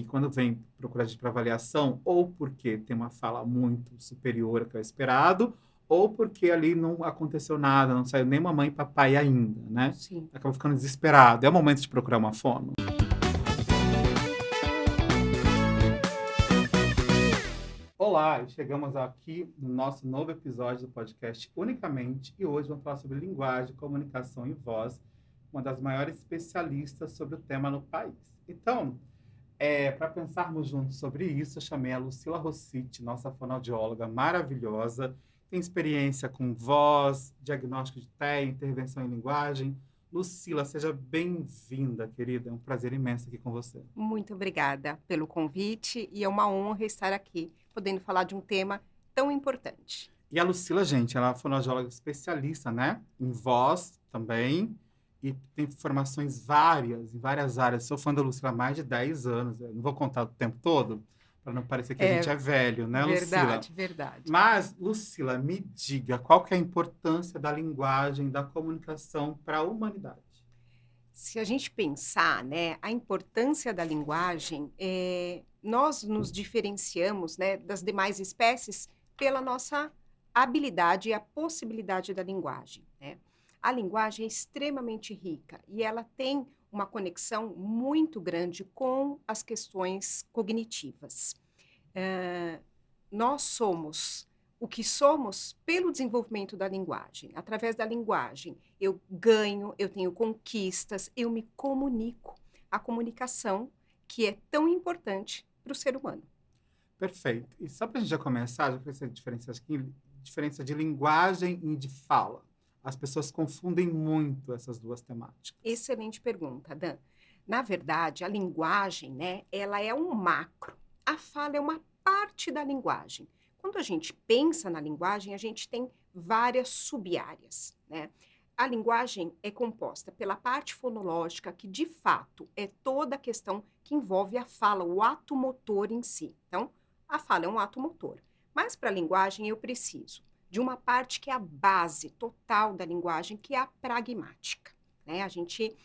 E quando vem procurar a gente para avaliação, ou porque tem uma fala muito superior ao que é esperado, ou porque ali não aconteceu nada, não saiu nem mamãe e papai ainda, né? Sim. Acaba ficando desesperado. É o momento de procurar uma fono. Olá, chegamos aqui no nosso novo episódio do podcast Unicamente e hoje vamos falar sobre linguagem, comunicação e voz, uma das maiores especialistas sobre o tema no país. Então, para pensarmos juntos sobre isso, eu chamei a Lucila Rossiti, nossa fonoaudióloga maravilhosa, tem experiência com voz, diagnóstico de TEA, intervenção em linguagem. Lucila, seja bem-vinda, querida. É um prazer imenso aqui com você. Muito obrigada pelo convite e é uma honra estar aqui, podendo falar de um tema tão importante. E a Lucila, gente, ela é uma fonoaudióloga especialista, né? Em voz também. E tem formações várias, em várias áreas. Sou fã da Lucila há mais de 10 anos. Eu não vou contar o tempo todo, para não parecer que a gente É é velho, né, Lucila? verdade, verdade. Mas, Lucila, me diga, qual que é a importância da linguagem, da comunicação para a humanidade? Se a gente pensar, né, a importância da linguagem, nós nos diferenciamos, né, das demais espécies pela nossa habilidade e a possibilidade da linguagem, né? A linguagem é extremamente rica e ela tem uma conexão muito grande com as questões cognitivas. Eh, Nós somos o que somos pelo desenvolvimento da linguagem. Através da linguagem, eu ganho, eu tenho conquistas, eu me comunico. A comunicação, que é tão importante para o ser humano. Perfeito. E só para a gente já começar, já precisa de diferença aqui, diferença de linguagem e de fala. As pessoas confundem muito essas duas temáticas. Excelente pergunta, Dan. Na verdade, a linguagem, né, ela é um macro. A fala é uma parte da linguagem. Quando a gente pensa na linguagem, a gente tem várias sub-áreas, né? A linguagem é composta pela parte fonológica, que de fato é toda a questão que envolve a fala, o ato motor em si. Então, a fala é um ato motor. Mas para a linguagem eu preciso de uma parte que é a base total da linguagem, que é a pragmática, né? A gente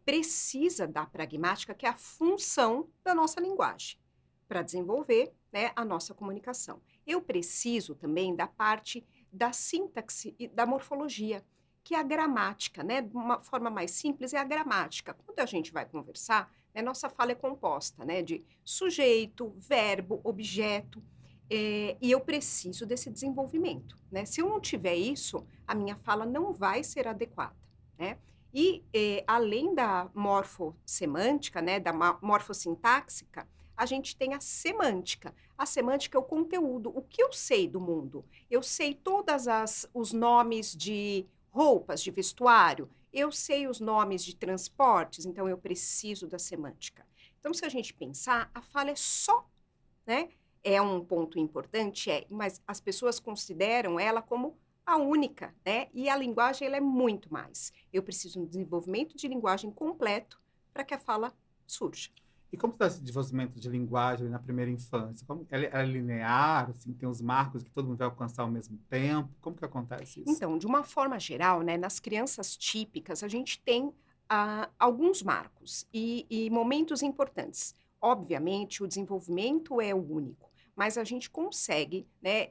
precisa da pragmática, que é a função da nossa linguagem, para desenvolver, né, a nossa comunicação. Eu preciso também da parte da sintaxe e da morfologia, que é a gramática, né? De uma forma mais simples, é a gramática. Quando a gente vai conversar, né, nossa fala é composta, né, de sujeito, verbo, objeto, e eu preciso desse desenvolvimento, né? Se eu não tiver isso, a minha fala não vai ser adequada, né? E, além da morfossemântica, né, da morfossintáxica, a gente tem a semântica. A semântica é o conteúdo, o que eu sei do mundo. Eu sei todas os nomes de roupas, de vestuário, eu sei os nomes de transportes, então eu preciso da semântica. Então, se a gente pensar, a fala é só, né? É um ponto importante, mas as pessoas consideram ela como a única, né? E a linguagem ela é muito mais. Eu preciso de um desenvolvimento de linguagem completo para que a fala surja. E como está esse desenvolvimento de linguagem na primeira infância? Como, é linear, assim, tem os marcos que todo mundo vai alcançar ao mesmo tempo? Como que acontece isso? Então, de uma forma geral, né, nas crianças típicas, a gente tem alguns marcos e momentos importantes. Obviamente, o desenvolvimento é o único, mas a gente consegue, né,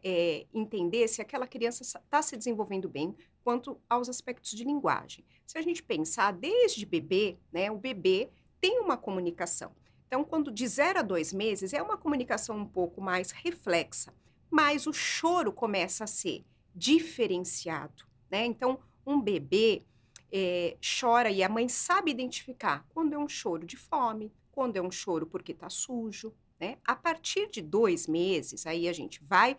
entender se aquela criança está se desenvolvendo bem quanto aos aspectos de linguagem. Se a gente pensar desde bebê, né, o bebê tem uma comunicação. Então, quando de 0 a 2 meses, é uma comunicação um pouco mais reflexa, mas o choro começa a ser diferenciado, né? Então, um bebê chora e a mãe sabe identificar quando é um choro de fome, quando é um choro porque está sujo, né? A partir de 2 meses, aí a gente vai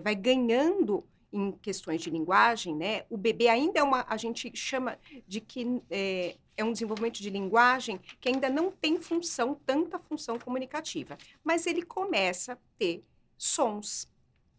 vai ganhando em questões de linguagem, né? O bebê ainda a gente chama de que é um desenvolvimento de linguagem que ainda não tem tanta função comunicativa, mas ele começa a ter sons,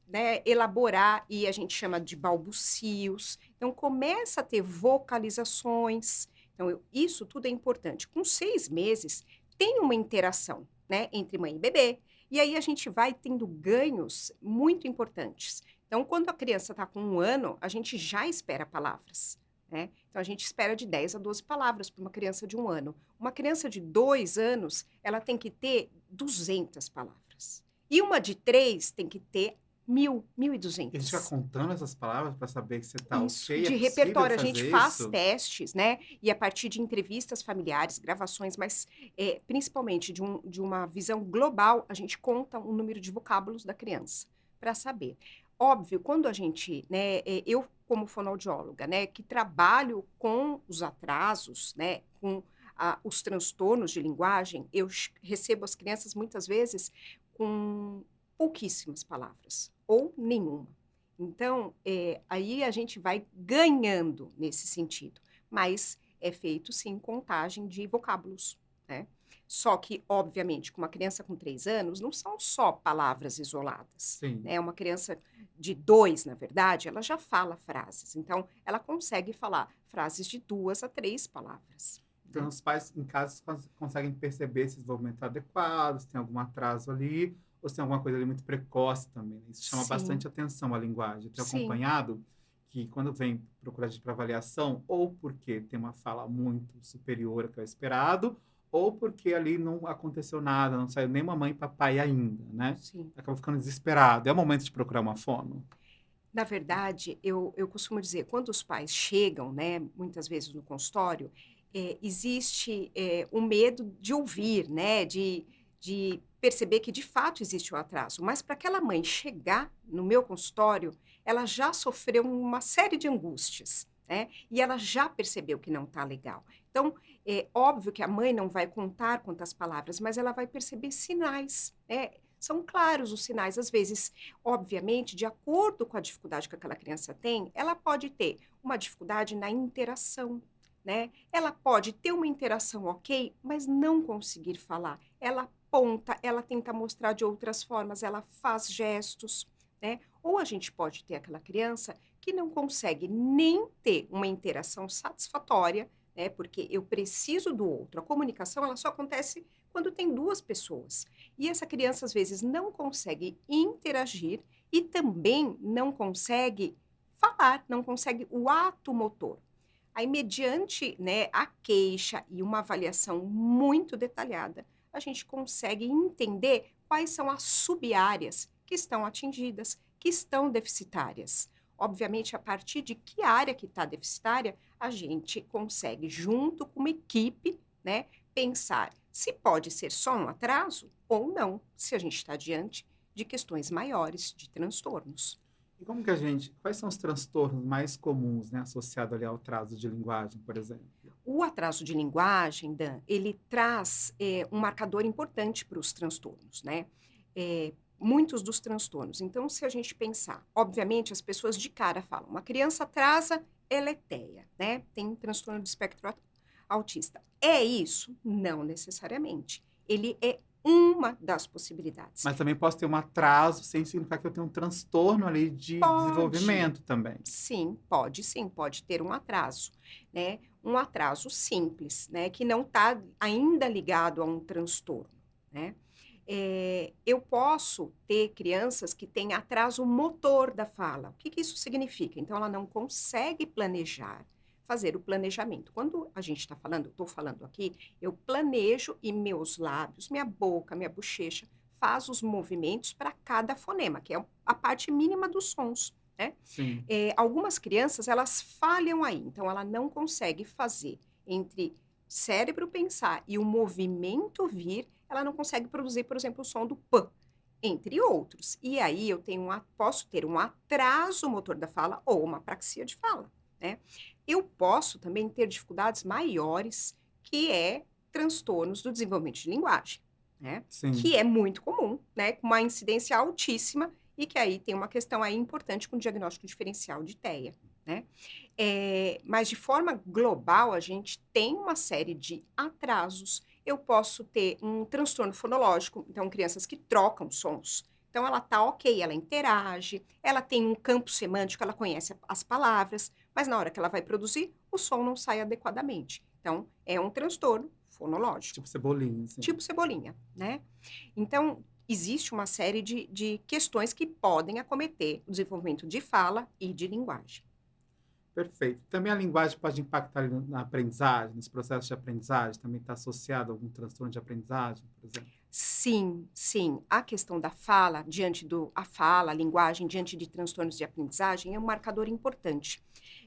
né, elaborar, e a gente chama de balbucios. Então, começa a ter vocalizações. Então, isso tudo é importante. Com 6 meses, tem uma interação, né, entre mãe e bebê. E aí a gente vai tendo ganhos muito importantes. Então, quando a criança está com 1 ano, a gente já espera palavras, né? Então, a gente espera de 10 a 12 palavras para uma criança de 1 ano. Uma criança de 2 anos, ela tem que ter 200 palavras. E uma de 3 tem que ter 1.000, E a gente fica 1.200. contando essas palavras para saber que você tá Isso, ok? É de possível repertório. A gente fazer faz isso? testes, né? E a partir de entrevistas familiares, gravações, mas principalmente de uma visão global, a gente conta o número de vocábulos da criança para saber. Óbvio, quando a gente, né, eu como fonoaudióloga, né, que trabalho com os atrasos, né, com os transtornos de linguagem, eu recebo as crianças muitas vezes com pouquíssimas palavras ou nenhuma. Então, aí a gente vai ganhando nesse sentido, mas é feito sim contagem de vocábulos, né? Só que, obviamente, com uma criança com 3 anos, não são só palavras isoladas, Sim. né? Uma criança de 2, na verdade, ela já fala frases, então ela consegue falar frases de 2 a 3 palavras, Então, né? os pais em casa conseguem perceber se o desenvolvimento é adequado, se tem algum atraso ali, ou se tem alguma coisa ali muito precoce também, né? Isso chama Sim, bastante atenção a linguagem. Eu tenho sim. acompanhado que quando vem procurar a gente para avaliação, ou porque tem uma fala muito superior ao que é o esperado, ou porque ali não aconteceu nada, não saiu nem mamãe e papai ainda, né? Sim. Acaba ficando desesperado. É o momento de procurar uma fono. Na verdade, eu costumo dizer, quando os pais chegam, né, muitas vezes no consultório, existe o medo de ouvir, né, de perceber que de fato existe o atraso. Mas para aquela mãe chegar no meu consultório, ela já sofreu uma série de angústias, né, e ela já percebeu que não está legal. Então, é óbvio que a mãe não vai contar quantas palavras, mas ela vai perceber sinais, né? São claros os sinais, às vezes. Obviamente, de acordo com a dificuldade que aquela criança tem, ela pode ter uma dificuldade na interação, né? Ela pode ter uma interação ok, mas não conseguir falar. Ela aponta, ela tenta mostrar de outras formas, ela faz gestos, né? Ou a gente pode ter aquela criança que não consegue nem ter uma interação satisfatória, né? Porque eu preciso do outro. A comunicação, ela só acontece quando tem duas pessoas. E essa criança, às vezes, não consegue interagir e também não consegue falar, não consegue o ato motor. Aí, mediante, né, a queixa e uma avaliação muito detalhada, a gente consegue entender quais são as sub-áreas que estão atingidas, que estão deficitárias. Obviamente, a partir de que área que está deficitária, a gente consegue, junto com uma equipe, né, pensar se pode ser só um atraso ou não, se a gente está diante de questões maiores, de transtornos. E como que a gente, quais são os transtornos mais comuns, né, associados ali ao atraso de linguagem, por exemplo? O atraso de linguagem, Dan, ele traz um marcador importante para os transtornos, né? Muitos dos transtornos. Então, se a gente pensar, obviamente, as pessoas de cara falam, uma criança atrasa, ela é TEA, né? Tem transtorno do espectro autista. É isso? Não necessariamente. Ele é uma das possibilidades. Mas também posso ter um atraso sem significar que eu tenho um transtorno ali de Pode, desenvolvimento também. sim, pode ter um atraso, né? Um atraso simples, né? Que não está ainda ligado a um transtorno, né? Eu posso ter crianças que têm atraso motor da fala. O que que isso significa? Então, ela não consegue planejar, fazer o planejamento. Quando a gente está falando, estou falando aqui, eu planejo e meus lábios, minha boca, minha bochecha, faz os movimentos para cada fonema, que é a parte mínima dos sons, né? Sim. Algumas crianças, elas falham aí, então ela não consegue fazer entre cérebro pensar e o movimento vir, ela não consegue produzir, por exemplo, o som do p, entre outros. E aí eu posso ter um atraso motor da fala ou uma apraxia de fala, né? Eu posso também ter dificuldades maiores, que é transtornos do desenvolvimento de linguagem, né? Sim. Que é muito comum, né? Com uma incidência altíssima e que aí tem uma questão aí importante com o diagnóstico diferencial de TEA, né? Mas de forma global, a gente tem uma série de atrasos. Eu posso ter um transtorno fonológico, então crianças que trocam sons. Então ela tá ok, ela interage, ela tem um campo semântico, ela conhece as palavras, mas na hora que ela vai produzir, o som não sai adequadamente. Então é um transtorno fonológico, Tipo cebolinha, assim. tipo cebolinha, né? Então, existe uma série de questões que podem acometer o desenvolvimento de fala e de linguagem. Perfeito. Também a linguagem pode impactar ali na aprendizagem, nesse processo de aprendizagem? Também está associado a algum transtorno de aprendizagem, por exemplo? Sim, sim. A questão da fala, a fala, a linguagem diante de transtornos de aprendizagem é um marcador importante.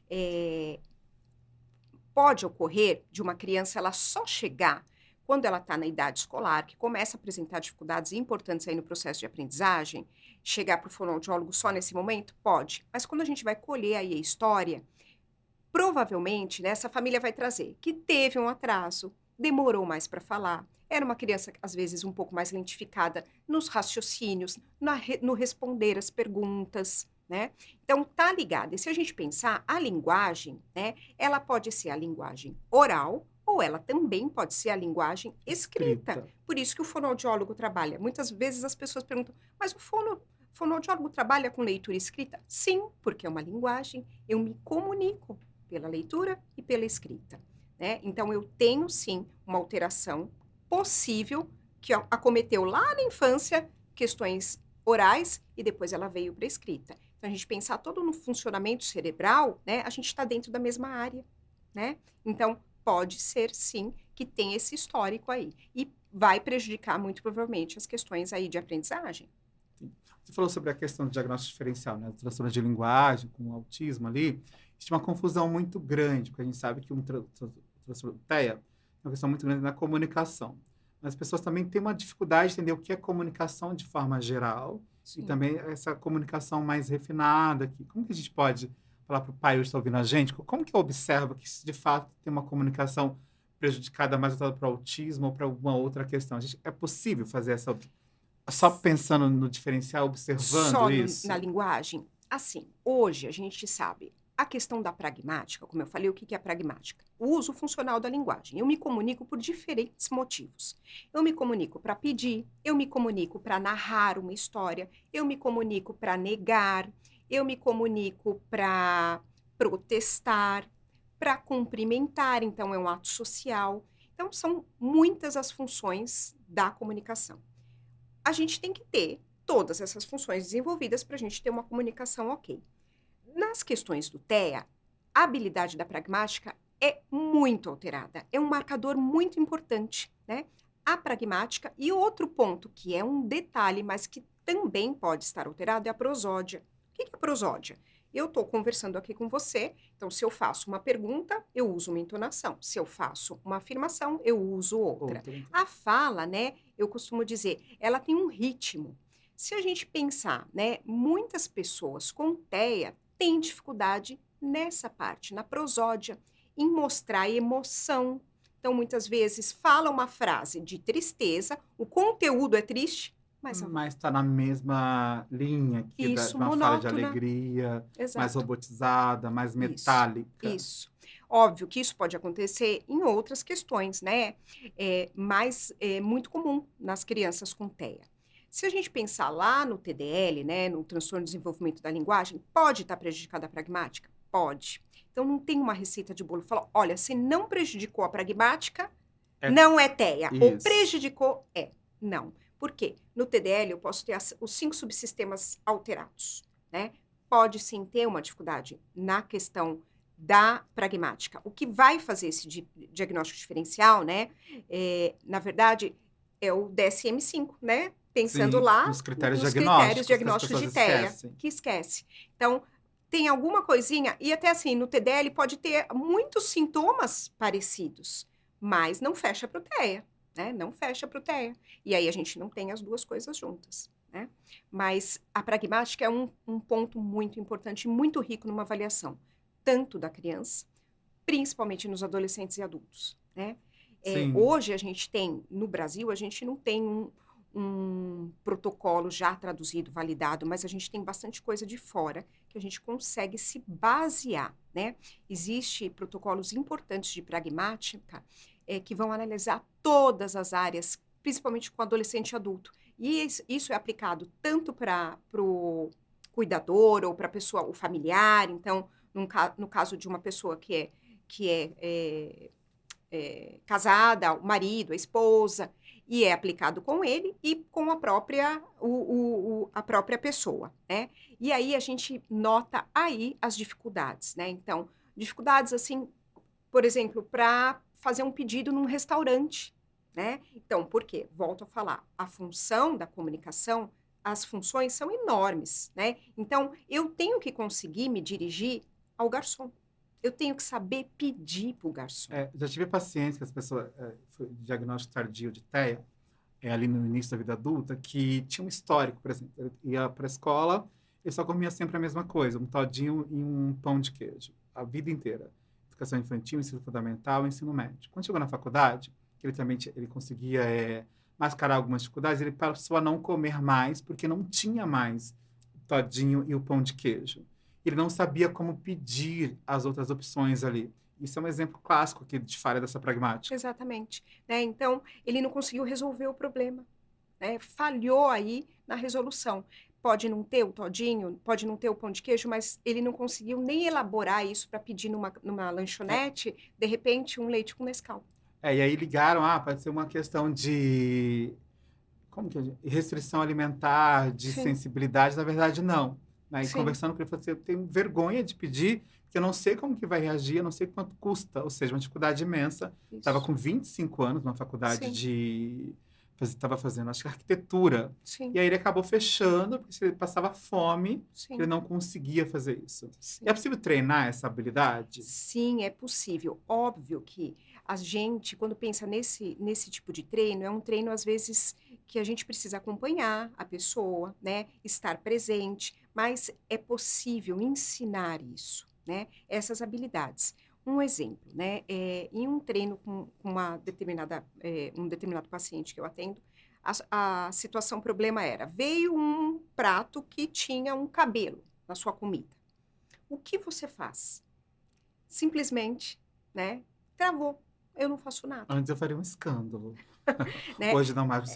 Eh, Pode ocorrer de uma criança ela só chegar quando ela está na idade escolar, que começa a apresentar dificuldades importantes aí no processo de aprendizagem, chegar para o fonoaudiólogo só nesse momento? Pode. Mas quando a gente vai colher aí a história, provavelmente, né, essa família vai trazer que teve um atraso, demorou mais para falar, era uma criança, às vezes, um pouco mais lentificada nos raciocínios, no responder as perguntas, né? Então, tá ligada. E se a gente pensar, a linguagem, né, ela pode ser a linguagem oral ou ela também pode ser a linguagem escrita. Escrita. Por isso que o fonoaudiólogo trabalha. Muitas vezes as pessoas perguntam, mas o fonoaudiólogo trabalha com leitura escrita? Sim, porque é uma linguagem, eu me comunico pela leitura e pela escrita, né? Então, eu tenho sim uma alteração possível que acometeu lá na infância questões orais e depois ela veio para a escrita. Então, a gente pensar todo no funcionamento cerebral, né? A gente está dentro da mesma área, né? Então, pode ser sim que tem esse histórico aí e vai prejudicar muito provavelmente as questões aí de aprendizagem. Sim. Você falou sobre a questão do diagnóstico diferencial, né? Transtorno de linguagem, com o autismo ali. Existe uma confusão muito grande, porque a gente sabe que transtorno TEA é uma questão muito grande na comunicação. Mas as pessoas também têm uma dificuldade de entender o que é comunicação de forma geral e Sim. também essa comunicação mais refinada. Como que a gente pode falar para o pai hoje está ouvindo a gente? Como que observa que se de fato tem uma comunicação prejudicada mais voltada para o autismo ou para alguma outra questão? É possível fazer essa só pensando no diferencial, observando Só na isso? linguagem? Assim, hoje a gente sabe a questão da pragmática, como eu falei, o que que é pragmática? O uso funcional da linguagem. Eu me comunico por diferentes motivos. Eu me comunico para pedir, eu me comunico para narrar uma história, eu me comunico para negar, eu me comunico para protestar, para cumprimentar, então é um ato social. Então, são muitas as funções da comunicação. A gente tem que ter todas essas funções desenvolvidas para a gente ter uma comunicação ok. Nas questões do TEA, a habilidade da pragmática é muito alterada, é um marcador muito importante, né? A pragmática e outro ponto que é um detalhe, mas que também pode estar alterado, é a prosódia. O que é a prosódia? Eu estou conversando aqui com você, então se eu faço uma pergunta, eu uso uma entonação. Se eu faço uma afirmação, eu uso outra. Outra, então. A fala, né, eu costumo dizer, ela tem um ritmo. Se a gente pensar, né, muitas pessoas com TEA têm dificuldade nessa parte, na prosódia, em mostrar emoção. Então, muitas vezes, fala uma frase de tristeza, o conteúdo é triste, mas Mas está na mesma linha aqui de isso, uma fala de monótona. alegria, mais Exato. robotizada, mais Isso, metálica. isso. Óbvio que isso pode acontecer em outras questões, né? Mas é muito comum nas crianças com TEA. Se a gente pensar lá no TDL, né, no transtorno de desenvolvimento da linguagem, pode estar prejudicada a pragmática? Pode. Então, não tem uma receita de bolo. Fala, olha, se não prejudicou a pragmática, É não é TEA. Ou isso. prejudicou, é. Não. Por quê? No TDL, eu posso ter os 5 subsistemas alterados, né? Pode sim ter uma dificuldade na questão da pragmática. O que vai fazer esse diagnóstico diferencial, né? Na verdade, é o DSM-5, né? Pensando Sim, lá nos critérios nos critérios diagnósticos que as diagnósticos pessoas de TEA, esquecem. que esquece. Então, tem alguma coisinha, e até assim, no TDL pode ter muitos sintomas parecidos, mas não fecha para o TEA, né? Não fecha para o TEA. E aí a gente não tem as duas coisas juntas, né? Mas a pragmática é um ponto muito importante, muito rico numa avaliação, tanto da criança, principalmente nos adolescentes e adultos, né? Sim, Hoje a gente tem, no Brasil, a gente não tem um protocolo já traduzido, validado, mas a gente tem bastante coisa de fora que a gente consegue se basear, né? Existem protocolos importantes de pragmática que vão analisar todas as áreas, principalmente com adolescente e adulto. E isso é aplicado tanto para o cuidador ou para a pessoa, o familiar. Então, no caso de uma pessoa que é casada, o marido, a esposa. e é aplicado com ele e com a própria pessoa, né? E aí a gente nota aí as dificuldades, né? Então, dificuldades assim, por exemplo, para fazer um pedido num restaurante, né? Então, por quê? Volto a falar, a função da comunicação, as funções são enormes, né? Então, eu tenho que conseguir me dirigir ao garçom. Eu tenho que saber pedir para o garçom. Já tive pacientes que as pessoas, foi diagnóstico tardio de TEA, ali no início da vida adulta, que tinha um histórico, por exemplo, ele ia para a escola e só comia sempre a mesma coisa, um todinho e um pão de queijo, a vida inteira. Educação infantil, ensino fundamental, ensino médio. Quando chegou na faculdade, ele também ele conseguia mascarar algumas dificuldades, ele passou a não comer mais, porque não tinha mais o todinho e o pão de queijo. Ele não sabia como pedir as outras opções ali. Isso é um exemplo clássico aqui de falha dessa pragmática. Exatamente, né? Então, ele não conseguiu resolver o problema, né? Falhou aí na resolução. Pode não ter o todinho, pode não ter o pão de queijo, mas ele não conseguiu nem elaborar isso para pedir numa lanchonete, de repente, um leite com Nescau. E aí ligaram, pode ser uma questão de como que restrição alimentar, de Sim, sensibilidade, na verdade não. Né? E sim, conversando com ele, eu falei assim, eu tenho vergonha de pedir, porque eu não sei como que vai reagir, eu não sei quanto custa, ou seja, uma dificuldade imensa. Estava isso. com 25 anos numa faculdade Sim, estava fazendo, acho que arquitetura. sim, E aí ele acabou fechando, porque ele passava fome, ele sim, não conseguia fazer isso. E é sim. possível treinar essa habilidade? Sim, é possível. Óbvio que a gente, quando pensa nesse tipo de treino, é um treino, às vezes, que a gente precisa acompanhar a pessoa, né? Estar presente, mas é possível ensinar isso, né? Essas habilidades. Um exemplo, né? Em um treino com um determinado paciente que eu atendo, a situação, problema era, veio um prato que tinha um cabelo na sua comida. O que você faz? Simplesmente, né, travou. Eu não faço nada, Antes eu faria um escândalo. né? Hoje não mais,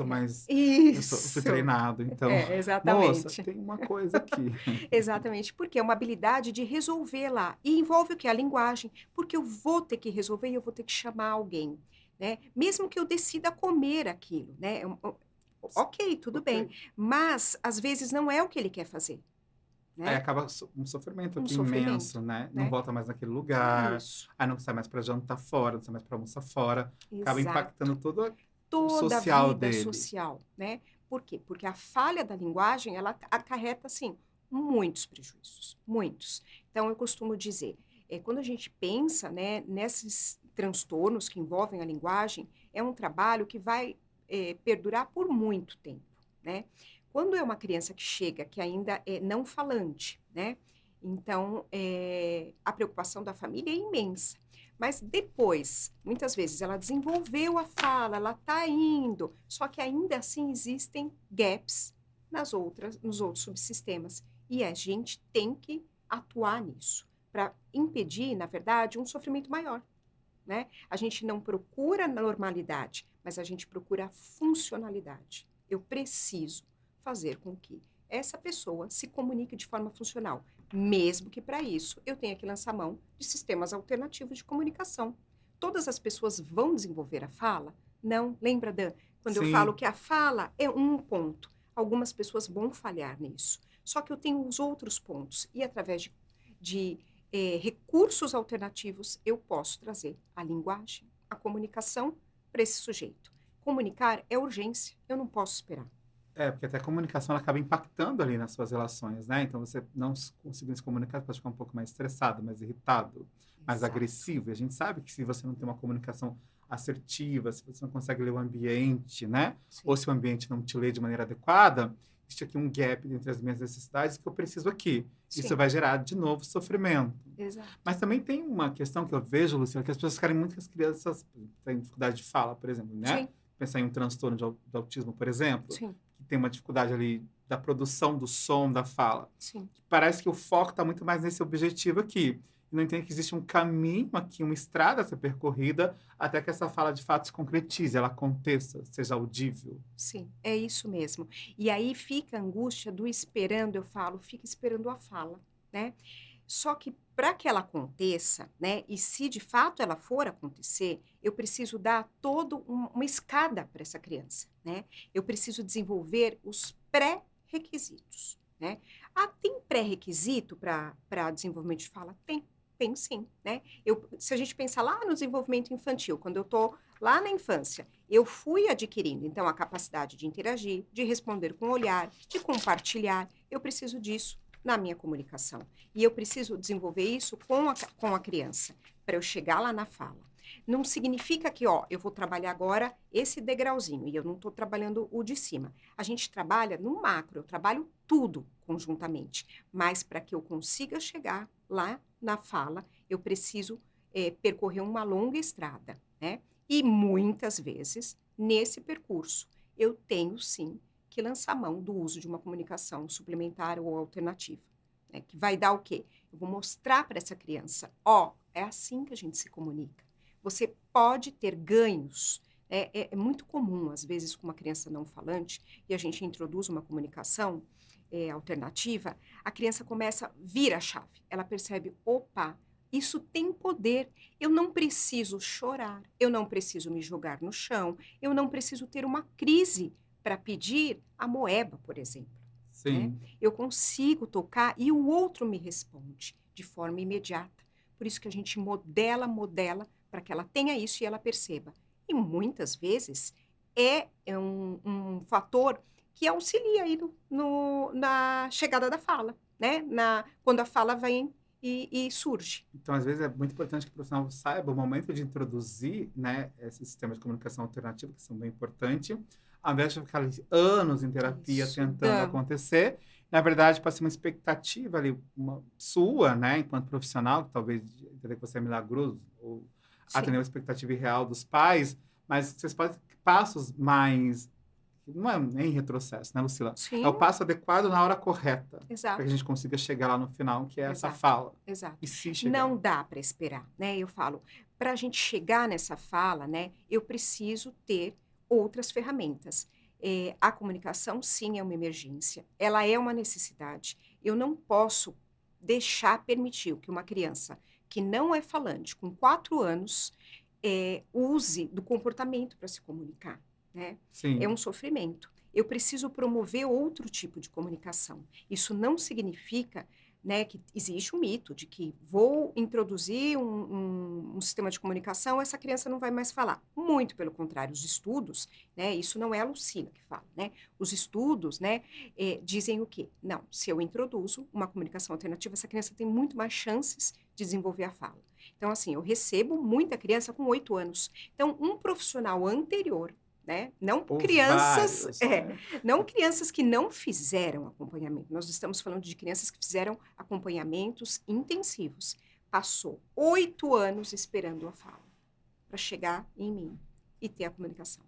É, eu fui isso. treinado, então, moça, Exatamente. tem uma coisa aqui. Exatamente, porque é uma habilidade de resolver lá. E envolve o que? A linguagem. Porque eu vou ter que resolver e eu vou ter que chamar alguém, né? Mesmo que eu decida comer aquilo, né? Ok, tudo bem. Ok. Mas, às vezes, não é o que ele quer fazer, Aí né? acaba um sofrimento Um aqui sofrimento, imenso, né? Não né? volta mais naquele lugar, Isso. aí não sai mais para jantar fora, não sai mais para almoçar fora, acaba Exato. impactando todo o Toda a social vida dele. social, né? Por quê? Porque a falha da linguagem, ela acarreta, assim, muitos prejuízos, muitos. Então, eu costumo dizer, quando a gente pensa, né, nesses transtornos que envolvem a linguagem, é um trabalho que vai perdurar por muito tempo, né? Quando é uma criança que chega, que ainda é não falante, né? Então, a preocupação da família é imensa. Mas depois, muitas vezes, ela desenvolveu a fala, ela está indo, só que ainda assim existem gaps nos outros subsistemas. E a gente tem que atuar nisso para impedir, na verdade, um sofrimento maior, né? A gente não procura normalidade, mas a gente procura funcionalidade. Eu preciso fazer com que essa pessoa se comunique de forma funcional, mesmo que para isso eu tenha que lançar mão de sistemas alternativos de comunicação. Todas as pessoas vão desenvolver a fala? Não. Lembra, Dan, quando eu falo Sim, que a fala é um ponto, algumas pessoas vão falhar nisso. Só que eu tenho os outros pontos e através de recursos alternativos, eu posso trazer a linguagem, a comunicação para esse sujeito. Comunicar é urgência, eu não posso esperar. porque até a comunicação ela acaba impactando ali nas suas relações, né? Então você não conseguindo se comunicar, você pode ficar um pouco mais estressado, mais irritado, mais Exato. agressivo. E a gente sabe que se você não tem uma comunicação assertiva, se você não consegue ler o ambiente, né? Ou Sim, se o ambiente não te lê de maneira adequada, existe aqui um gap entre as minhas necessidades que eu preciso aqui. Isso sim, vai gerar, de novo, sofrimento. exato. Mas também tem uma questão que eu vejo, Luciana, que as pessoas querem muito que as crianças têm dificuldade de fala, por exemplo, né? Sim, Pensar em um transtorno de autismo, por exemplo, sim, que tem uma dificuldade ali da produção do som, da fala. sim. Parece que o foco está muito mais nesse objetivo aqui. E não entende que existe um caminho aqui, uma estrada a ser percorrida até que essa fala de fato se concretize, ela aconteça, seja audível. Sim, é isso mesmo. E aí fica a angústia do esperando, eu falo, fica esperando a fala, né? Só que para que ela aconteça, né, e se de fato ela for acontecer, eu preciso dar toda uma escada para essa criança, né? Eu preciso desenvolver os pré-requisitos, né? Ah, tem pré-requisito para desenvolvimento de fala? Tem sim, né? Se a gente pensar lá no desenvolvimento infantil, quando eu estou lá na infância, eu fui adquirindo, então, a capacidade de interagir, de responder com o olhar, de compartilhar. Eu preciso disso na minha comunicação. E eu preciso desenvolver isso com a criança, para eu chegar lá na fala. Não significa que, ó, eu vou trabalhar agora esse degrauzinho, e eu não estou trabalhando o de cima. A gente trabalha no macro, eu trabalho tudo conjuntamente. Mas para que eu consiga chegar lá na fala, eu preciso percorrer uma longa estrada, né? E muitas vezes, nesse percurso, eu tenho sim que lançar mão do uso de uma comunicação suplementar ou alternativa, né? Que vai dar o quê? Eu vou mostrar para essa criança, ó, é assim que a gente se comunica. Você pode ter ganhos. É muito comum, às vezes, com uma criança não falante, e a gente introduz uma comunicação alternativa, a criança começa a vir a chave. Ela percebe, opa, isso tem poder. Eu não preciso chorar, eu não preciso me jogar no chão, eu não preciso ter uma crise para pedir a moeba, por exemplo. Né? Sim. Eu consigo tocar e o outro me responde de forma imediata. Por isso que a gente modela para que ela tenha isso e ela perceba. E muitas vezes é um fator que auxilia aí na chegada da fala, né? Quando a fala vem e surge. Então, às vezes, é muito importante que o profissional saiba o momento de introduzir, né, esses sistemas de comunicação alternativa, que são bem importantes, ao invés de ficar ali anos em terapia Isso. tentando acontecer. Na verdade, pode ser uma expectativa ali, sua, né, enquanto profissional, que talvez entender que você é milagroso, ou atender Sim, uma expectativa irreal dos pais, mas vocês podem ter passos mais. Não é nem retrocesso, né, Lucila? É o sim, passo adequado na hora correta, para que a exato. gente consiga chegar lá no final, que é essa Exato, fala. E exato. se chegar. Não dá para esperar, né? Eu falo, para a gente chegar nessa fala, né? Eu preciso ter outras ferramentas. A comunicação, sim, é uma emergência. Ela é uma necessidade. Eu não posso permitir que uma criança que não é falante, com 4 anos, use do comportamento para se comunicar, né? É um Sim. sofrimento. Eu preciso promover outro tipo de comunicação. Isso não significa, né, que existe um mito de que vou introduzir um sistema de comunicação, essa criança não vai mais falar. Muito pelo contrário, os estudos, né, isso não é a Lucila que fala, né? Os estudos, né, dizem o quê? Não, se eu introduzo uma comunicação alternativa, essa criança tem muito mais chances de desenvolver a fala. Então, assim, eu recebo muita criança com 8 anos. Então, um profissional anterior, né? Ou vários, né? Não crianças que não fizeram acompanhamento. Nós estamos falando de crianças que fizeram acompanhamentos intensivos. Passou 8 anos esperando a fala para chegar em mim e ter a comunicação.